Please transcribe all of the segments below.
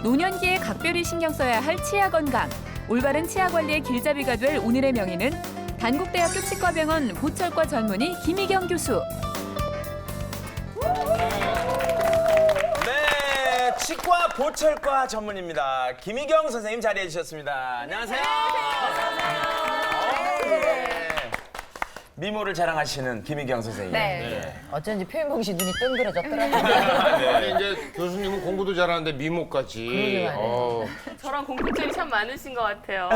노년기에 각별히 신경 써야 할 치아 건강. 올바른 치아 관리의 길잡이가 될 오늘의 명의는 단국대학교 치과병원 보철과 전문의 김희경 교수. 네, 치과 보철과 전문입니다. 김희경 선생님 자리해 주셨습니다. 안녕하세요. 네. 미모를 자랑하시는 김희경 선생님. 네. 어쩐지 표현봉씨 눈이 뜬그러졌더라고요. 아니 이제 교수님은 공부도 잘하는데 미모까지. 그러게 말이에요. 저랑 공통점이 참 많으신 것 같아요.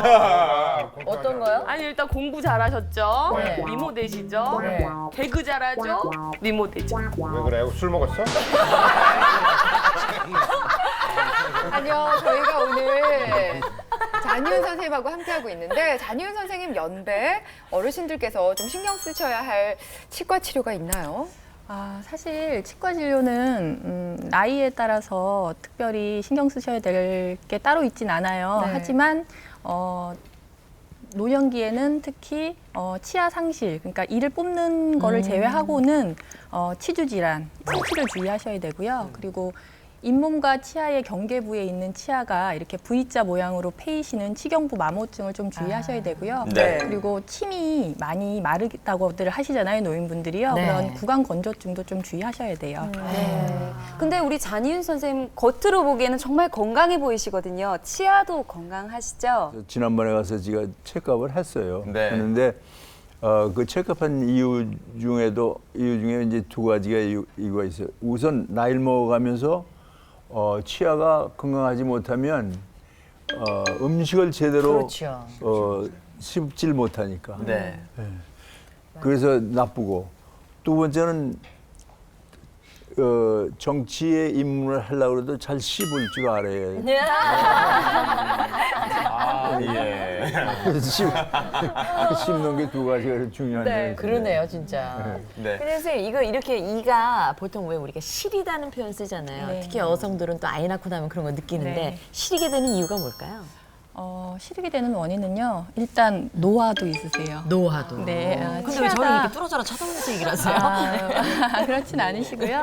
어떤 거요? 아니 일단 공부 잘하셨죠? 네. 미모 되시죠? 네. 개그 잘하죠? 미모 되죠? 왜 그래? 술 먹었어? 아니요, 저희가 오늘 잔이윤 선생님하고 함께하고 있는데 잔이윤 선생님 연배 어르신들께서 좀 신경 쓰셔야 할 치과 치료가 있나요? 사실 치과 진료는 나이에 따라서 특별히 신경 쓰셔야 될 게 따로 있진 않아요. 네. 하지만 노년기에는 특히 치아 상실, 그러니까 이를 뽑는 거를 제외하고는 치주 질환, 충치를 주의하셔야 되고요. 그리고 잇몸과 치아의 경계 부에 있는 치아가 이렇게 V자 모양으로 패이시는 치경부 마모증을 좀 주의하셔야 되고요. 네. 그리고 침이 많이 마르다고들 하시잖아요, 노인분들이요. 네. 그런 구강 건조증도 좀 주의하셔야 돼요. 네. 근데 우리 잔이윤 선생님 겉으로 보기에는 정말 건강해 보이시거든요. 치아도 건강하시죠? 지난번에 가서 제가 체크업을 했어요. 네. 했는데 그 체크업한 이유 중에 이제 두 가지가 이유가 있어요. 우선 나이를 먹어가면서 치아가 건강하지 못하면 음식을 제대로 그렇죠. 씹질 못하니까. 네. 그래서 나쁘고, 두 번째는 정치에 입문을 하려고 해도 잘 씹을 줄 알아야 돼. 예. 씹는 게 두 가지가 중요한데. 네, 그러네요, 진짜. 네. 근데 선생님, 이거 이렇게 이가 보통 왜 우리가 시리다는 표현 쓰잖아요. 네. 특히 여성들은 또 아이 낳고 나면 그런 거 느끼는데 네. 시리게 되는 이유가 뭘까요? 시리게 되는 원인은요, 일단 노화도 있으세요. 노화도. 네, 근데 왜 저를 이렇게 뚫어져라 쳐다보면서 얘기를 하세요? 그렇진 않으시고요.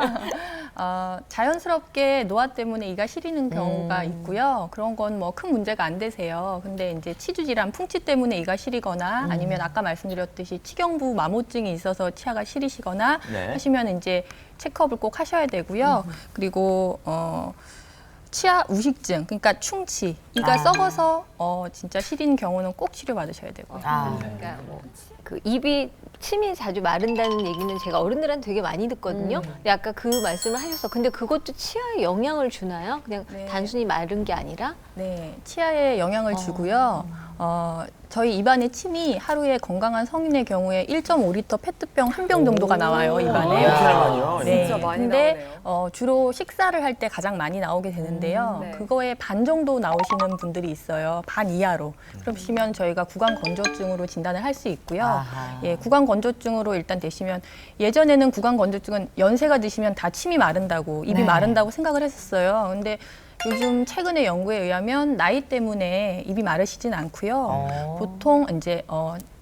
자연스럽게 노화 때문에 이가 시리는 경우가 있고요. 그런 건 뭐 큰 문제가 안 되세요. 근데 이제 치주 질환, 풍치 때문에 이가 시리거나 아니면 아까 말씀드렸듯이 치경부 마모증이 있어서 치아가 시리시거나 네. 하시면 이제 체크업을 꼭 하셔야 되고요. 그리고 치아 우식증, 그러니까 충치, 이가 썩어서 진짜 시린 경우는 꼭 치료받으셔야 되고요. 그러니까 뭐 그 입이 침이 자주 마른다는 얘기는 제가 어른들한테 되게 많이 듣거든요. 근데 아까 그 말씀을 하셔서 근데 그것도 치아에 영향을 주나요? 그냥 네. 단순히 마른 게 아니라? 네, 치아에 영향을 주고요. 저희 입안에 침이 하루에 건강한 성인의 경우에 1.5리터 페트병 한 병 정도가 나와요, 입안에. 그렇게나 많이요? 네, 진짜 많이 근데 나오네요. 주로 식사를 할 때 가장 많이 나오게 되는데요. 네. 그거의 반 정도 나오시는 분들이 있어요. 반 이하로. 그러시면 저희가 구강 건조증으로 진단을 할 수 있고요. 아하. 예, 구강 건조증으로 일단 되시면 예전에는 구강 건조증은 연세가 드시면 다 침이 마른다고, 입이 네. 마른다고 생각을 했었어요. 근데 요즘 최근의 연구에 의하면 나이 때문에 입이 마르시진 않고요. 보통 이제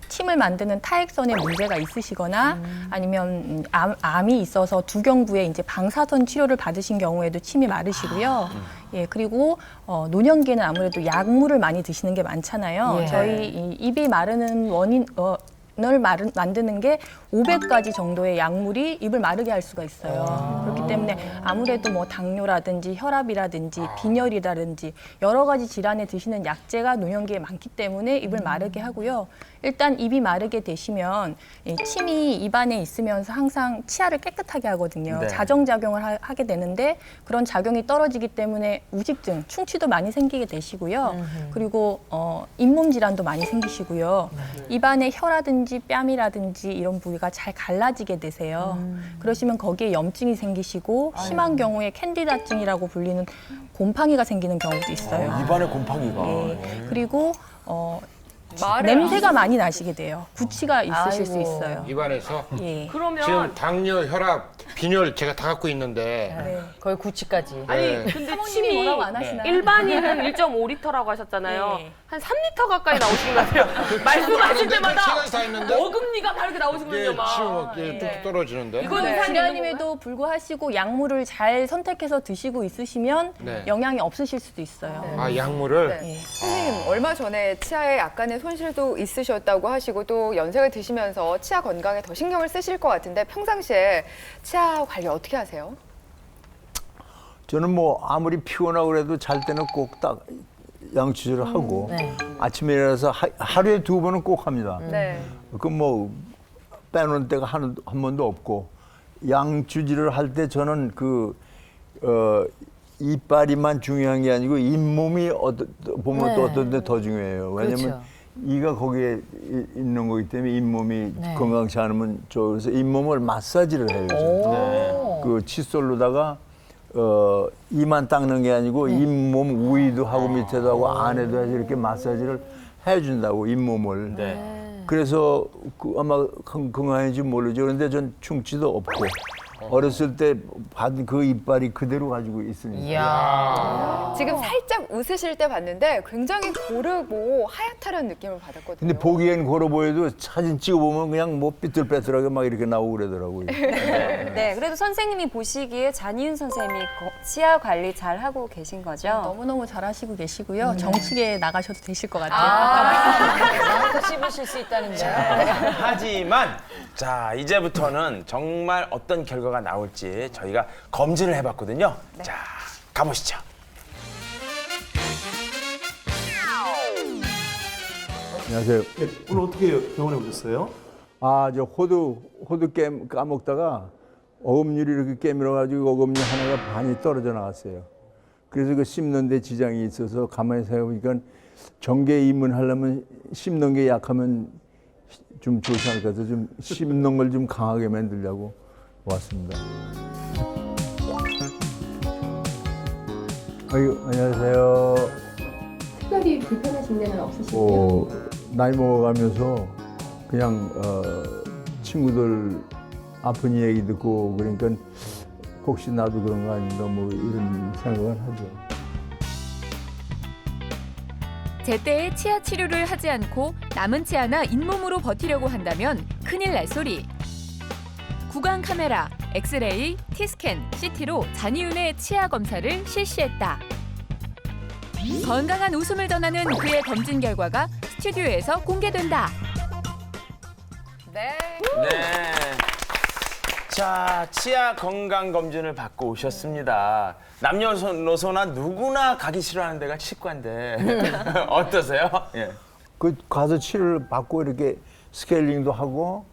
침을 만드는 타액선에 문제가 있으시거나 아니면 암이 있어서 두경부에 이제 방사선 치료를 받으신 경우에도 침이 마르시고요. 예, 그리고 노년기에는 아무래도 약물을 많이 드시는 게 많잖아요. 예. 저희 이 입이 마르는 원인을 만드는 게 500가지 정도의 약물이 입을 마르게 할 수가 있어요. 그렇기 때문에 아무래도 뭐 당뇨라든지 혈압이라든지 빈혈이라든지 여러 가지 질환에 드시는 약제가 노년기에 많기 때문에 입을 마르게 하고요. 일단 입이 마르게 되시면 이 침이 입안에 있으면서 항상 치아를 깨끗하게 하거든요. 네. 자정작용을 하게 되는데 그런 작용이 떨어지기 때문에 우식증, 충치도 많이 생기게 되시고요. 그리고 잇몸 질환도 많이 생기시고요. 입안에 혀라든지 뺨이라든지 이런 부위가 잘 갈라지게 되세요. 그러시면 거기에 염증이 생기시고 심한 경우에 캔디다증이라고 불리는 곰팡이가 생기는 경우도 있어요. 입안에 곰팡이가. 예. 그리고 말을 냄새가 많이 나시게 돼요. 구취가 있으실 수 있어요. 입안에서. 예. 그러면 지금 당뇨, 혈압, 빈혈 제가 다 갖고 있는데. 네. 거의 구치까지. 아니 네. 근데 사모님이 침이 뭐라고 안 하시나요? 일반인은 1.5리터라고 하셨잖아요. 네. 한 3리터 가까이 나오신 것 같아요. 말씀하실 때마다 시간 다 했는데. 어금니가 막 이렇게 나오시거든요. 이게 막. 치우 이게 뚝뚝 떨어지는데. 이건 네. 이상이 있는 질환임에도 불구하시고 약물을 잘 선택해서 드시고 있으시면 네. 영향이 없으실 수도 있어요. 아, 약물을. 네. 선생님 얼마 전에 치아에 약간의 손실도 있으셨다고 하시고 또 연세가 드시면서 치아 건강에 더 신경을 쓰실 것 같은데 평상시에 치아 관리 어떻게 하세요? 저는 뭐 아무리 피곤하고 그래도 잘 때는 꼭 딱 양치질을 하고 아침에 일어나서 하루에 2번은 꼭 합니다. 네. 그 뭐 빼놓은 때가 한 번도 없고 양치질을 할 때 저는 이빨이만 중요한 게 아니고 잇몸이 보면 또 어떤 데 더 중요해요. 왜냐면 그렇죠. 이가 거기에 있는 거기 때문에 잇몸이 건강치 않으면 그래서 잇몸을 마사지를 해요. 요즘. 그 칫솔로다가 이만 닦는 게 아니고 잇몸 위도 하고 밑에도 하고 안에도 해서 이렇게 마사지를 해준다고 잇몸을. 그래서 아마 건강한지 모르죠. 그런데 전 충치도 없고 어렸을 때 받은 그 이빨이 그대로 가지고 있으니까. 지금 살짝 웃으실 때 봤는데 굉장히 고르고 하얗다는 느낌을 받았거든요. 근데 보기엔 고러 보여도 사진 찍어보면 그냥 뭐 삐뚤빼뚤하게 막 이렇게 나오고 그러더라고요. 네, 그래도 선생님이 보시기에 잔이윤 선생님이 치아 관리 잘 하고 계신 거죠? 너무너무 잘하시고 계시고요. 정치계에 나가셔도 되실 것 같아요. 또 씹으실 수 있다는 거. 하지만 자 이제부터는 정말 어떤 결과가 나올지 저희가 검진을 해봤거든요. 자 가보시죠. 안녕하세요. 오늘 어떻게 병원에 오셨어요? 저 호두 깨 까먹다가 어금니를 이렇게 깨물어가지고 어금니 하나가 반이 떨어져 나갔어요. 그래서 그 씹는데 지장이 있어서 가만히 생각해보니까 정계 입문하려면 씹는 게 약하면 좀 좋지 않을까 해서 좀 씹는 걸 좀 강하게 만들려고 왔습니다. 안녕하세요. 특별히 불편하신 데는 없으시고요? 나이 먹어가면서 그냥 친구들 아픈 얘기 듣고 그러니까 혹시 나도 그런 거 아닌가 뭐 이런 생각을 하죠. 제때에 치아 치료를 하지 않고 남은 치아나 잇몸으로 버티려고 한다면 큰일 날 소리. 구강 카메라, 엑스레이, T스캔, CT로 잔이윤의 치아 검사를 실시했다. 건강한 웃음을 전하는 그의 검진 결과가 스튜디오에서 공개된다. 네. 네. 자, 치아 건강 검진을 받고 오셨습니다. 남녀노소나 누구나 가기 싫어하는 데가 치과인데 어떠세요? 예. 그 가서 치료를 받고 이렇게 스케일링도 하고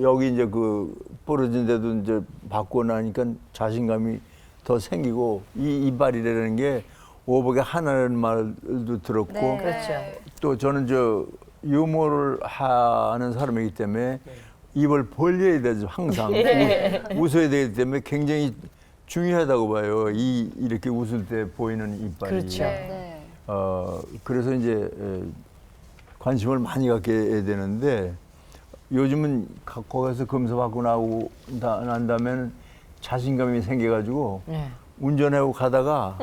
여기 이제 그 부러진 데도 이제 받고 나니까 자신감이 더 생기고 이 이빨이라는 게 오복에 하나라는 말도 들었고 네. 그렇죠. 또 저는 유머를 하는 사람이기 때문에 입을 벌려야 되죠 항상 웃어야 되기 때문에 굉장히 중요하다고 봐요. 이렇게 웃을 때 보이는 이빨이. 그렇죠. 네. 그래서 이제 관심을 많이 갖게 해야 되는데 요즘은 거기서 검사 받고 난 다음에는 자신감이 생겨가지고 운전하고 가다가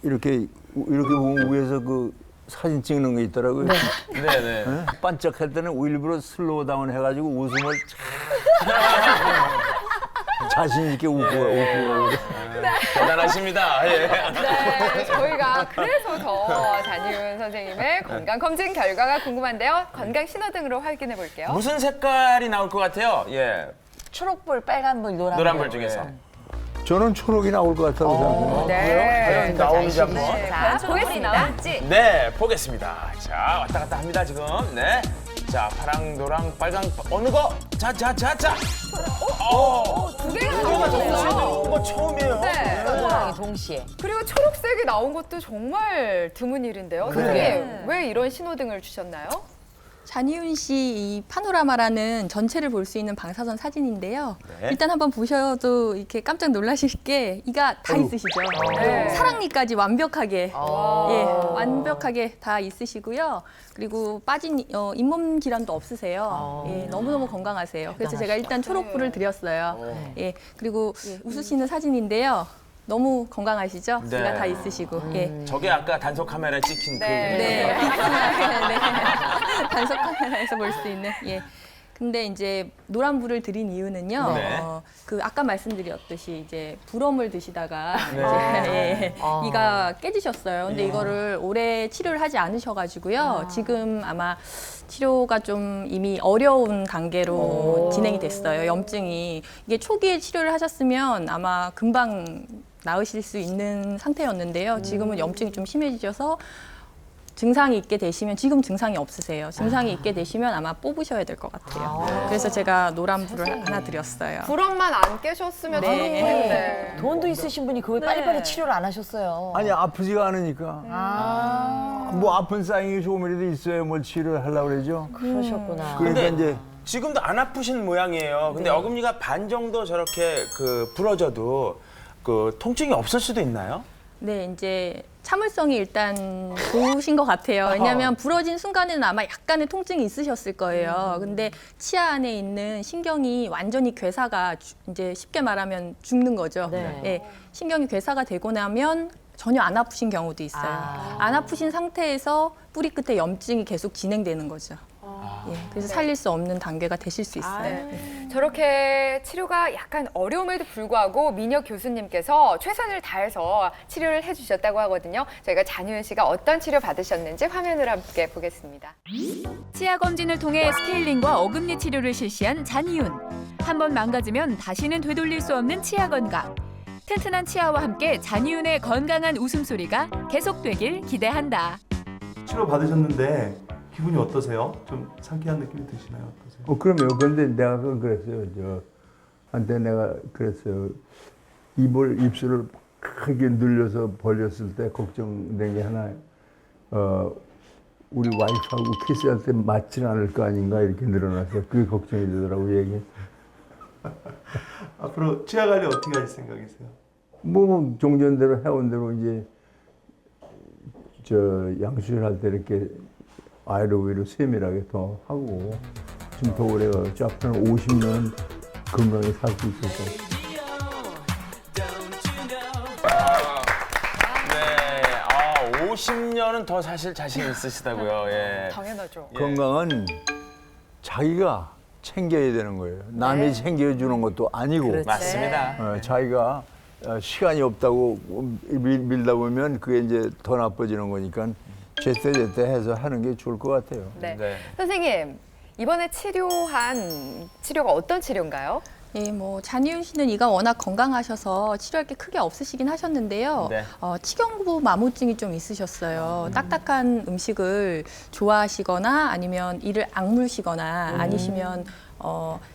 이렇게 보면 위에서 그 사진 찍는 거 있더라고요. 네네. 네? 반짝할 때는 일부러 슬로우 다운 해가지고 웃음을 자신 있게 웃고. 대단하십니다. 예. 네, 저희가 그래서 더 잔이윤 선생님의 건강 검진 결과가 궁금한데요. 건강 신호등으로 확인해 볼게요. 무슨 색깔이 나올 것 같아요? 예. 초록불, 빨간불, 노란불. 노란불 중에서. 저는 초록이 나올 것 같다고 생각해요. 네. 과연 나오는지 한번. 자, 보겠습니다. 네, 보겠습니다. 자, 왔다 갔다 합니다, 지금. 네. 자, 파랑, 노랑, 빨강, 어느 거? 자. 두 개가 나왔어요. 이거 처음이에요. 네. 노랑이 동시에. 그리고 초록색이 나온 것도 정말 드문 일인데요. 선생님, 왜 이런 신호등을 주셨나요? 잔이윤 씨 이 파노라마라는 전체를 볼 수 있는 방사선 사진인데요. 네. 일단 한번 보셔도 이렇게 깜짝 놀라실 게 이가 다 있으시죠. 네. 사랑니까지 완벽하게 와. 예, 완벽하게 다 있으시고요. 그리고 빠진 잇몸 질환도 없으세요. 예, 너무너무 건강하세요. 그래서 제가 일단 초록불을 드렸어요. 예, 그리고 웃으시는 사진인데요. 너무 건강하시죠? 네. 이가 다 있으시고. 예. 저게 아까 단속 카메라에 찍힌 네. 그. 네. 단속 카메라에서 볼 수 있는. 예. 근데 이제 노란불을 드린 이유는요. 네. 그 아까 말씀드렸듯이 이제 불엄을 드시다가 네. 이제 이가 깨지셨어요. 근데 이거를 오래 치료를 하지 않으셔가지고요. 지금 아마 치료가 좀 이미 어려운 단계로 진행이 됐어요. 염증이 이게 초기에 치료를 하셨으면 아마 금방 나으실 수 있는 상태였는데요. 지금은 염증이 좀 심해지셔서 증상이 있게 되시면 지금 증상이 없으세요. 증상이 있게 되시면 아마 뽑으셔야 될 것 같아요. 그래서 제가 노란불을 하나 드렸어요. 불엄만 안 깨셨으면 네. 좋겠는데. 돈도 있으신 분이 그걸 빨리빨리 치료를 안 하셨어요. 아니 아프지가 않으니까. 뭐 아픈 사인이 조금이라도 있어야 뭘 치료를 하려고 그러죠. 그러셨구나. 그러니까 근데 이제 지금도 안 아프신 모양이에요. 근데 어금니가 반 정도 저렇게 그 부러져도 그 통증이 없을 수도 있나요? 네, 이제 참을성이 일단 좋으신 것 같아요. 왜냐하면 부러진 순간에는 아마 약간의 통증이 있으셨을 거예요. 근데 치아 안에 있는 신경이 완전히 괴사가 이제 쉽게 말하면 죽는 거죠. 네. 예, 신경이 괴사가 되고 나면 전혀 안 아프신 경우도 있어요. 안 아프신 상태에서 뿌리 끝에 염증이 계속 진행되는 거죠. 예, 그래서 살릴 수 없는 단계가 되실 수 있어요. 네. 저렇게 치료가 약간 어려움에도 불구하고 민혁 교수님께서 최선을 다해서 치료를 해주셨다고 하거든요. 저희가 잔유은 씨가 어떤 치료 받으셨는지 화면으로 함께 보겠습니다. 치아 검진을 통해 스케일링과 어금니 치료를 실시한 잔이윤. 한 번 망가지면 다시는 되돌릴 수 없는 치아 건강. 튼튼한 치아와 함께 잔이윤의 건강한 웃음소리가 계속되길 기대한다. 치료 받으셨는데 기분이 어떠세요? 좀 상쾌한 느낌이 드시나요? 어떠세요? 그럼요. 근데 내가 그랬어요. 한테 내가 그랬어요. 입술을 크게 늘려서 벌렸을 때 걱정된 게 하나, 우리 와이프하고 키스할 때 맞지는 않을 거 아닌가 이렇게 늘어나서 그게 걱정이 되더라고 얘기. 앞으로 치아 관리 어떻게 하실 생각이세요? 뭐 종전대로 해온 대로 이제 저 양수술 할 때 이렇게 아래로 위로 세밀하게 더 하고 좀 더 오래 가죠. 앞으로는 50년 건강히 살 수 있을 것 같아요. 네, 50년은 더 사실 자신 있으시다고요. 예. 당연하죠. 건강은 자기가 챙겨야 되는 거예요. 남이 챙겨주는 것도 아니고. 맞습니다. 자기가 시간이 없다고 밀다 보면 그게 이제 더 나빠지는 거니까 제때 해서 하는 게 좋을 것 같아요. 네. 네. 선생님, 이번에 치료한 치료가 어떤 치료인가요? 예, 뭐 잔이윤 씨는 이가 워낙 건강하셔서 치료할 게 크게 없으시긴 하셨는데요. 네. 치경부 마모증이 좀 있으셨어요. 딱딱한 음식을 좋아하시거나 아니면 이를 악물시거나 아니시면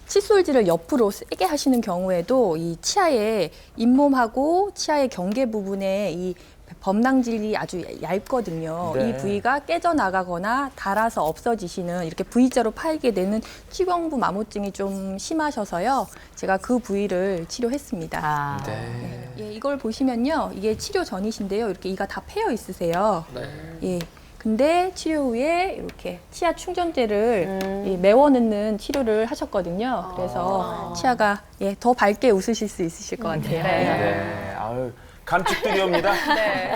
칫솔질을 옆으로 세게 하시는 경우에도 이 치아의 잇몸하고 치아의 경계 부분에 이 범낭질이 아주 얇거든요. 네. 이 부위가 깨져나가거나 닳아서 없어지시는 이렇게 V자로 파이게 되는 치경부 마모증이 좀 심하셔서요. 제가 그 부위를 치료했습니다. 네. 예, 이걸 보시면요. 이게 치료 전이신데요. 이렇게 이가 다 패여 있으세요. 예. 근데 치료 후에 이렇게 치아 충전재를 메워 넣는 치료를 하셨거든요. 그래서 치아가 더 밝게 웃으실 수 있으실 것 같아요. 네. 아유, 감축드리옵니다. 네.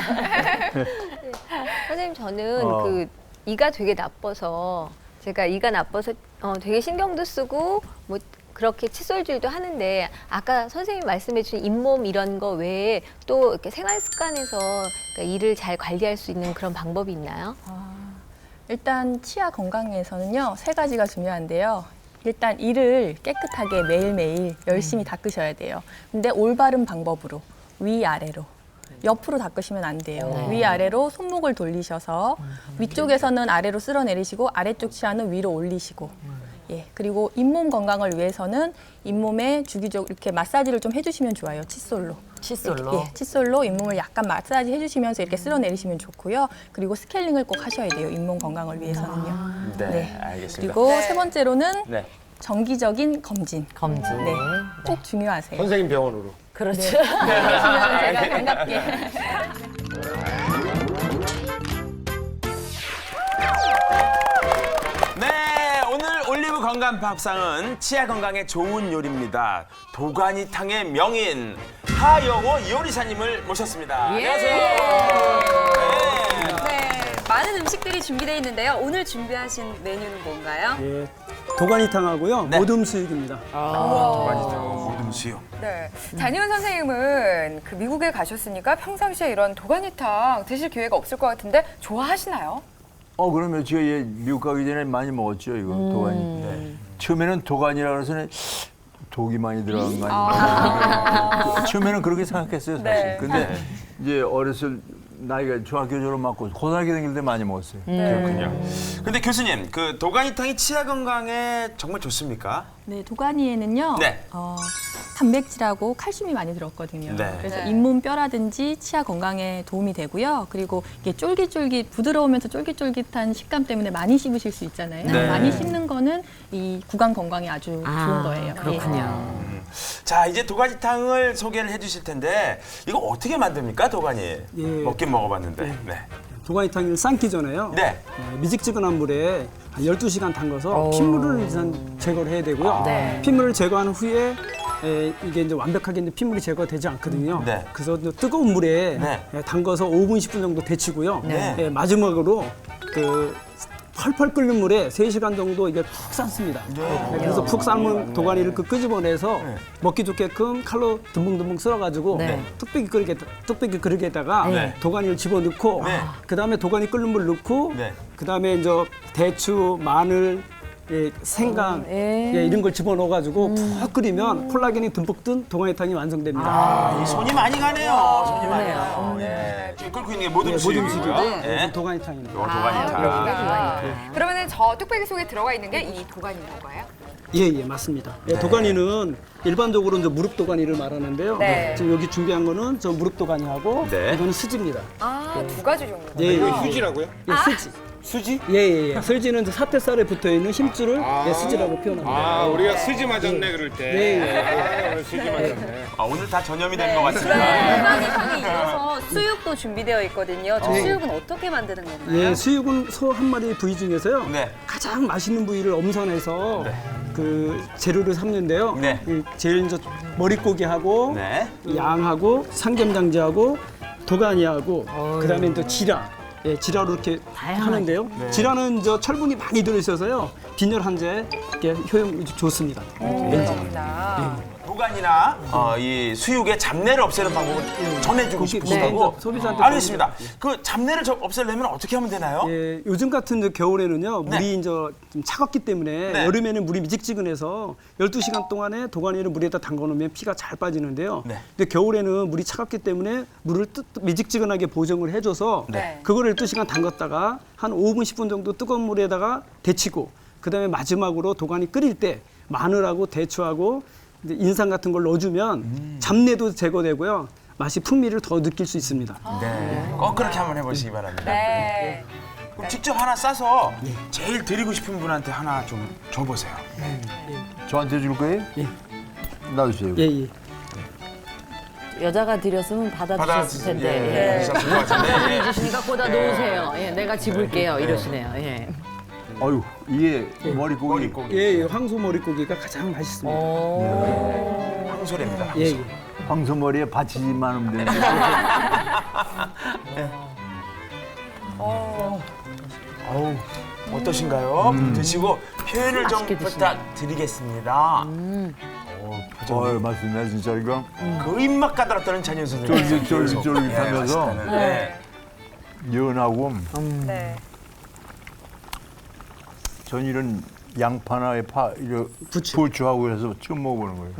선생님, 저는 그 이가 되게 나빠서 제가 이가 나빠서 되게 신경도 쓰고 뭐 그렇게 칫솔질도 하는데 아까 선생님 말씀해 주신 잇몸 이런 거 외에 또 이렇게 생활 습관에서 그러니까 이를 잘 관리할 수 있는 그런 방법이 있나요? 일단 치아 건강에서는요. 3가지가 중요한데요. 일단 이를 깨끗하게 매일매일 열심히 닦으셔야 돼요. 근데 올바른 방법으로 위아래로. 옆으로 닦으시면 안 돼요. 위아래로 손목을 돌리셔서 위쪽에서는 아래로 쓸어내리시고 아래쪽 치아는 위로 올리시고 예, 그리고 잇몸 건강을 위해서는 잇몸에 주기적으로 이렇게 마사지를 좀 해주시면 좋아요. 칫솔로. 칫솔로. 예, 칫솔로 잇몸을 약간 마사지 해주시면서 이렇게 쓸어내리시면 좋고요. 그리고 스케일링을 꼭 하셔야 돼요. 잇몸 건강을 위해서는요. 네, 알겠습니다. 그리고 세 번째로는 네. 정기적인 검진. 검진. 네, 꼭 중요하세요. 선생님 병원으로. 그렇죠. 그러시면 제가 반갑게. 네, 오늘 올리브 건강 밥상은 치아 건강에 좋은 요리입니다. 도가니탕의 명인 하영호 요리사님을 모셨습니다. 안녕하세요. 네, 많은 음식들이 준비되어 있는데요. 오늘 준비하신 메뉴는 뭔가요? 예, 도가니탕하고요. 네. 모듬 수육입니다. 도가니탕 모든 수요. 네. 잔이훈 선생님은 그 미국에 가셨으니까 평상시에 이런 도가니탕 드실 기회가 없을 것 같은데 좋아하시나요? 그러면 제가 미국 가기 전에 많이 먹었죠, 이거 도가니. 네. 처음에는 도가니라 그래서는 독이 많이 들어간 거 아닌가. 처음에는 그렇게 생각했어요, 사실. 네. 근데 이제 어렸을 나이가 중학교 졸업 맞고 고등학교 다닐 때 많이 먹었어요. 그렇군요. 근데 교수님, 그 도가니탕이 치아 건강에 정말 좋습니까? 네, 도가니에는요. 네. 단백질하고 칼슘이 많이 들었거든요. 네. 그래서 잇몸 뼈라든지 치아 건강에 도움이 되고요. 그리고 이게 쫄깃쫄깃 부드러우면서 쫄깃쫄깃한 식감 때문에 많이 씹으실 수 있잖아요. 네. 많이 씹는 거는 이 구강 건강에 아주 좋은 거예요. 그렇군요. 자, 이제 도가니탕을 소개를 해주실 텐데 이거 어떻게 만듭니까, 도가니? 예. 먹긴 먹어봤는데. 네. 도가니탕을 삶기 전에요. 네. 미직지근한 물에 한 12시간 담가서 핏물을 일단 제거를 해야 되고요. 핏물을 제거한 후에 이게 이제 완벽하게 이제 핏물이 제거되지 않거든요. 네. 그래서 이제 뜨거운 물에 네. 담가서 5분, 10분 정도 데치고요. 네. 마지막으로 그 펄펄 끓는 물에 3시간 정도 이게 푹 삶습니다. 그래서 푹 삶은 도가니를 끄집어내서 먹기 좋게끔 칼로 듬벙듬벙 썰어가지고 뚝배기 그릇에다가 네. 도가니를 집어넣고 네. 그다음에 도가니 끓는 물 넣고 네. 그다음에 이제 대추, 마늘, 생강 이런 걸 집어넣어가지고 푹 끓이면 콜라겐이 듬뿍 든 도가니탕이 완성됩니다. 이 손이 많이 가네요. 손이 많이 가요. 예. 지금 끓고 있는 게 모든 수육이고요. 예. 도가니탕입니다. 도가니탕. 그러면은 저 뚝배기 속에 들어가 있는 게 이 도가니인 건가요? 예, 맞습니다. 도가니는 일반적으로 이제 무릎 도가니를 말하는데요. 네. 지금 여기 준비한 거는 저 무릎 도가니하고 네. 이거는 수지입니다. 두 가지 종류가. 예, 이거 휴지라고요? 수지. 수지? 예. 수지는 이제 사태살에 붙어 있는 힘줄을 수지라고 표현합니다. 우리가 수지 맞았네 그럴 때. 예. 수지 맞았네. 오늘 다 전염이 된 것 같습니다. 도가니탕에 이어서 수육도 준비되어 있거든요. 저 수육은 어떻게 만드는 건가요? 예, 수육은 소 한 마리 부위 중에서요. 네. 가장 맛있는 부위를 엄선해서 그 재료를 삶는데요. 네. 제일 이제 머릿고기하고 네. 양하고 삼겹장지하고 도가니하고 그다음에 이제 지라. 예, 지라로 이렇게 하는데요. 지라는 저 철분이 많이 들어있어서요. 빈혈 환자에 이렇게 효용이 좋습니다. 그렇구나. 도가니나 이 수육의 잡내를 없애는 방법을 전해주고 싶으시다고. 소비자한테 알겠습니다. 그 잡내를 없애려면 어떻게 하면 되나요? 예, 요즘 같은 이제 겨울에는요, 물이 이제 좀 차갑기 때문에 네. 여름에는 물이 미직지근해서 12시간 동안에 도가니를 물에다 담가 놓으면 피가 잘 빠지는데요. 네. 근데 겨울에는 물이 차갑기 때문에 물을 미직지근하게 보정을 해줘서 네. 그거를 12시간 담갔다가 한 5분, 10분 정도 뜨거운 물에다가 데치고 그다음에 마지막으로 도가니 끓일 때 마늘하고 대추하고 이제 인삼 같은 걸 넣어주면 잡내도 제거되고요. 맛이 풍미를 더 느낄 수 있습니다. 네. 꼭 그렇게 한번 해보시기 바랍니다. 네. 그럼 직접 하나 싸서 제일 드리고 싶은 분한테 하나 좀 줘보세요. 저한테 줄 거예요? 예. 놔주세요. 예. 여자가 드렸으면 받아주셨을 텐데. 드셨을 것 같은데. 예. 주시니까 거다 놓으세요. 예, 내가 집을게요. 이러시네요. 예. 아유, 이게 머릿고기. 예, 황소 머릿고기가 가장 맛있습니다. 황소랍니다. 예. 황소머리에 받치지만 하면 되는데. 어떠신가요? 드시고 표현을 좀 부탁드리겠습니다. 어이, 맛있네, 진짜 이거. 그 입맛 까다롭다는 잔여 선생님. 쫄깃쫄깃하면서 네. 연하고 네. 전 이런 양파나 이런 부추하고 해서 처음 먹어보는 거예요.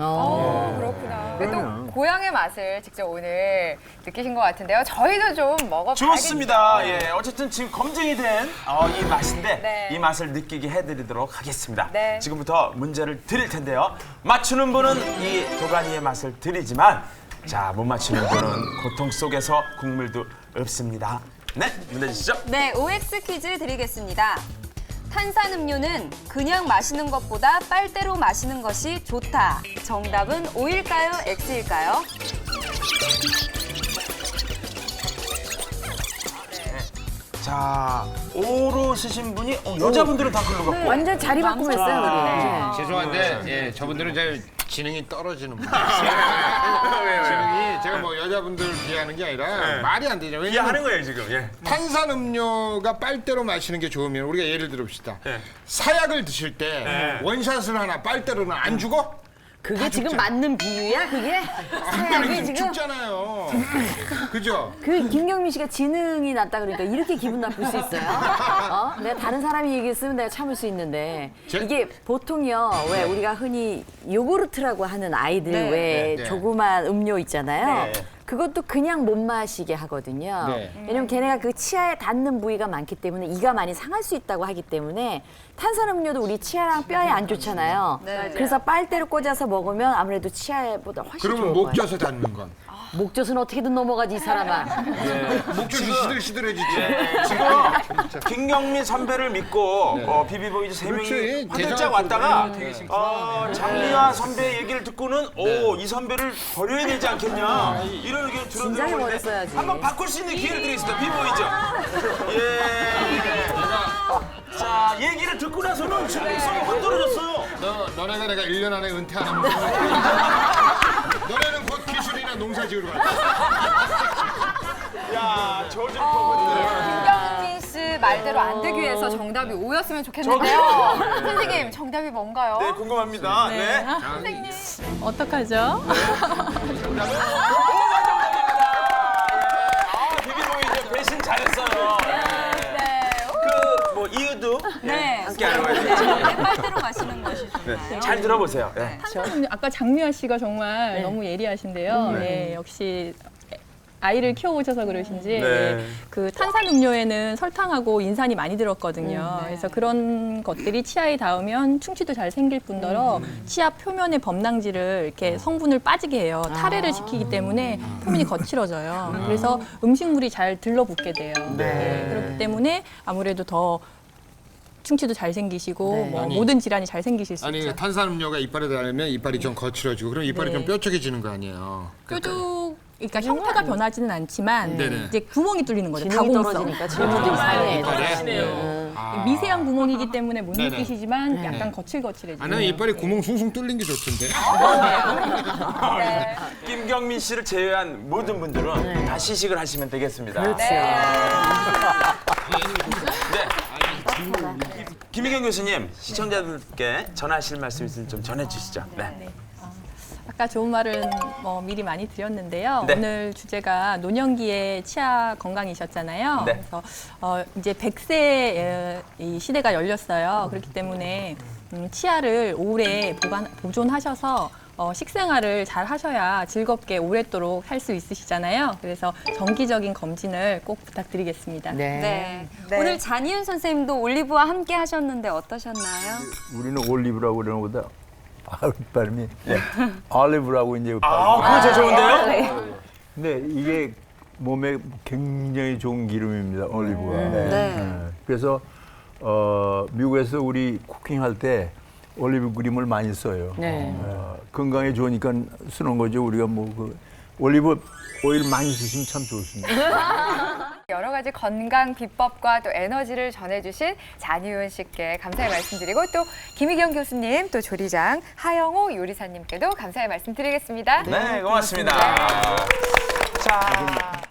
그렇구나. 근데 또 고향의 맛을 직접 오늘 느끼신 것 같은데요. 저희도 좀 먹어봐야겠네요. 좋습니다. 예, 어쨌든 지금 검증이 된 이 맛인데 네. 이 맛을 느끼게 해드리도록 하겠습니다. 네. 지금부터 문제를 드릴 텐데요. 맞추는 분은 이 도가니의 맛을 드리지만 자, 못 맞히는 분은 고통 속에서 국물도 없습니다. 네, 문제 주시죠. 네, OX 퀴즈 드리겠습니다. 탄산음료는 그냥 마시는 것보다 빨대로 마시는 것이 좋다. 정답은 O일까요? X일까요? 자, O로 쓰신 분이 여자분들은 다 글로 갖고. 완전 자리 바꾸면서요, 우리. 죄송한데 예, 저분들은 제 지능이 떨어지는 분이에요. 지능이 제가 뭐 여자분들 비하하는 게 아니라 말이 안 되죠. 이해하는 거예요 지금. 예. 탄산음료가 빨대로 마시는 게 좋으면 우리가 예를 들읍시다. 사약을 드실 때 원샷을 하나 빨대로는 안 죽어? 그게 지금 맞는 비유야, 그게? 사약이 지금? 죽잖아요. 그죠? 그 김경민 씨가 지능이 낮다 그러니까 이렇게 기분 나쁠 수 있어요? 내가 다른 사람이 얘기했으면 내가 참을 수 있는데 이게 보통요, 왜 우리가 흔히 요구르트라고 하는 아이들 왜 조그만 음료 있잖아요. 그것도 그냥 못 마시게 하거든요. 왜냐면 걔네가 그 치아에 닿는 부위가 많기 때문에 이가 많이 상할 수 있다고 하기 때문에 탄산음료도 우리 치아랑 뼈에 안 좋잖아요. 그래서 빨대로 꽂아서 먹으면 아무래도 치아보다 훨씬 좋을 그러면 거예요. 목젖에 닿는 건? 목젖은 어떻게든 넘어가지 이 사람아. 목젖이 시들시들해지지. 지금 김경민 선배를 믿고 비비보이즈 세 명이 화들짝 왔다가 장미화 선배 얘기를 듣고는 이 선배를 버려야 되지 않겠냐 이런 의견을 진작에 들었는데 버렸어야지. 한번 바꿀 수 있는 기회를 드리겠습니다. 비보이즈. 자, 얘기를 듣고 나서는 중립성이 확 떨어졌어요. 너네가 내가 1년 안에 은퇴 안 하면 너네는 곧 기술이나 농사 지으러 갈 거야. 야, 저질 거거든요. 김경민 씨 말대로 안 되기 위해서 정답이 O였으면 좋겠는데요. 선생님, 정답이 뭔가요? 네, 궁금합니다. 네. 선생님. 어떡하죠? 비비보이즈 배신 잘했어요. 뭐 이유도 함께 알아봐야 빨대로 마시는 것이 좋다. 잘 들어보세요. 네. 아까 장미화 씨가 정말 너무 예리하신데요. 예, 역시 아이를 키워오셔서 그러신지 그 탄산음료에는 설탕하고 인산이 많이 들었거든요. 그래서 그런 것들이 치아에 닿으면 충치도 잘 생길 뿐더러 치아 표면의 범랑지를 이렇게 성분을 빠지게 해요. 탈해를 시키기 때문에 표면이 거칠어져요. 그래서 음식물이 잘 들러붙게 돼요. 그렇기 때문에 아무래도 더 충치도 잘 생기시고 뭐 모든 질환이 잘 생기실 수 있죠. 탄산음료가 이빨에 닿으면 이빨이 좀 거칠어지고 그럼 이빨이 좀 뾰족해지는 거 아니에요? 뾰족 그러니까 형태가 변하지는 않지만 네네. 이제 구멍이 뚫리는 거죠. 기능이 다공성. 떨어지니까 질문도 이상해. 미세한 구멍이기 때문에 못 네네. 느끼시지만 약간 거칠거칠해지죠. 나는 이빨에 구멍 숭숭 뚫린 게 좋던데. 김경민 씨를 제외한 모든 분들은 다 시식을 하시면 되겠습니다. 그렇죠. 김희경 교수님, 시청자들께 전하실 말씀 있으면 좀 전해주시죠. 네. 아까 좋은 말은 뭐 미리 많이 드렸는데요. 네. 오늘 주제가 노년기의 치아 건강이셨잖아요. 네. 그래서 이제 100세 이 시대가 열렸어요. 그렇기 때문에 치아를 오래 보존하셔서 식생활을 잘 하셔야 즐겁게 오랫도록 살 수 있으시잖아요. 그래서 정기적인 검진을 꼭 부탁드리겠습니다. 네. 오늘 잔이윤 선생님도 올리브와 함께 하셨는데 어떠셨나요? 우리는 올리브라고 그러는 것보다 발음이 올리브라고 이제 그거 제일 좋은데요? 근데 이게 몸에 굉장히 좋은 기름입니다. 올리브가. 그래서 미국에서 우리 쿠킹할 때 올리브 그림을 많이 써요. 건강에 좋으니까 쓰는 거죠. 우리가 뭐 그 올리브 오일 많이 쓰시면 참 좋습니다. 여러 가지 건강 비법과 또 에너지를 전해주신 잔이윤 씨께 감사의 말씀드리고 또 김희경 교수님 또 조리장 하영호 요리사님께도 감사의 말씀드리겠습니다. 네, 고맙습니다. 자.